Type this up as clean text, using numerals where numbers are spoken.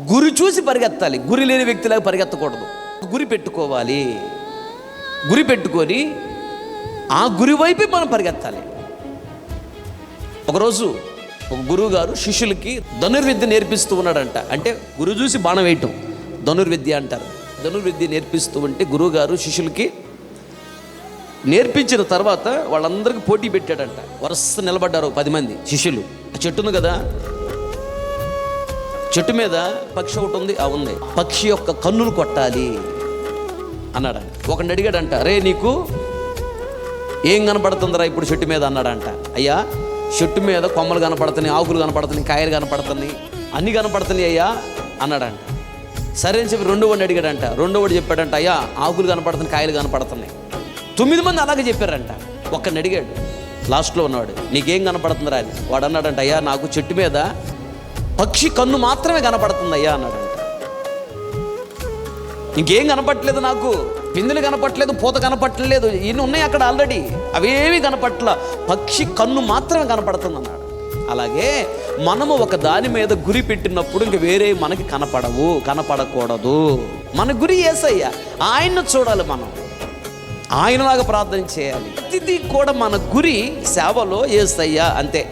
గురి చూసి పరిగెత్తాలి, గురి లేని వ్యక్తిలాగా పరిగెత్తకూడదు. గురి పెట్టుకోవాలి, గురి పెట్టుకొని ఆ గురి వైపు మనం పరిగెత్తాలి. ఒకరోజు ఒక గురువు గారు శిష్యులకి ధనుర్విద్య నేర్పిస్తూ ఉన్నాడంట. అంటే గురువు చూసి బాణం వేయటం ధనుర్విద్య అంటారు. ధనుర్విద్య నేర్పిస్తూ ఉంటే గురువు గారు శిష్యులకి నేర్పించిన తర్వాత వాళ్ళందరికీ పోటీ పెట్టాడంట. వరుస నిలబడ్డారు 10 మంది శిష్యులు. ఆ చెట్టు ఉంది కదా, చెట్టు మీద పక్షి ఒకటి ఉంది. ఉంది, పక్షి యొక్క కన్నులు కొట్టాలి అన్నాడంట. ఒకడిని అడిగాడంట, రే నీకు ఏం కనపడుతుందిరా ఇప్పుడు చెట్టు మీద అన్నాడంట. అయ్యా చెట్టు మీద కొమ్మలు కనపడుతున్నాయి, ఆకులు కనపడుతున్నాయి, కాయలు కనపడుతున్నాయి, అన్నీ కనపడుతున్నాయి అయ్యా అన్నాడంట. సరే అని చెప్పి రెండో వాడిని అడిగాడంట. రెండో వాడు చెప్పాడంట, అయ్యా ఆకులు కనపడుతున్నాయి, కాయలు కనపడుతున్నాయి. 9 మంది అలాగే చెప్పారంట. ఒక్కడిని అడిగాడు, లాస్ట్లో ఉన్నవాడు, నీకేం కనపడుతుందిరా అని. వాడు అన్నాడంట, అయ్యా నాకు చెట్టు మీద పక్షి కన్ను మాత్రమే కనపడుతుంది అయ్యా అన్నాడంట. ఇంకేం కనపట్లేదు, నాకు పిందులు కనపట్లేదు, పూత కనపట్టలేదు, ఇన్ని ఉన్నాయి అక్కడ ఆల్రెడీ, అవేవి కనపట్ల, పక్షి కన్ను మాత్రమే కనపడుతుంది అన్నాడు. అలాగే మనము ఒక దాని మీద గురి పెట్టినప్పుడు ఇంక వేరే మనకి కనపడవు, కనపడకూడదు. మన గురి యేసయ్య, ఆయన్ను చూడాలి, మనం ఆయనలాగా ప్రార్థన చేయాలి. ప్రతిదీ కూడా మన గురి సేవలో యేసయ్య అంతే.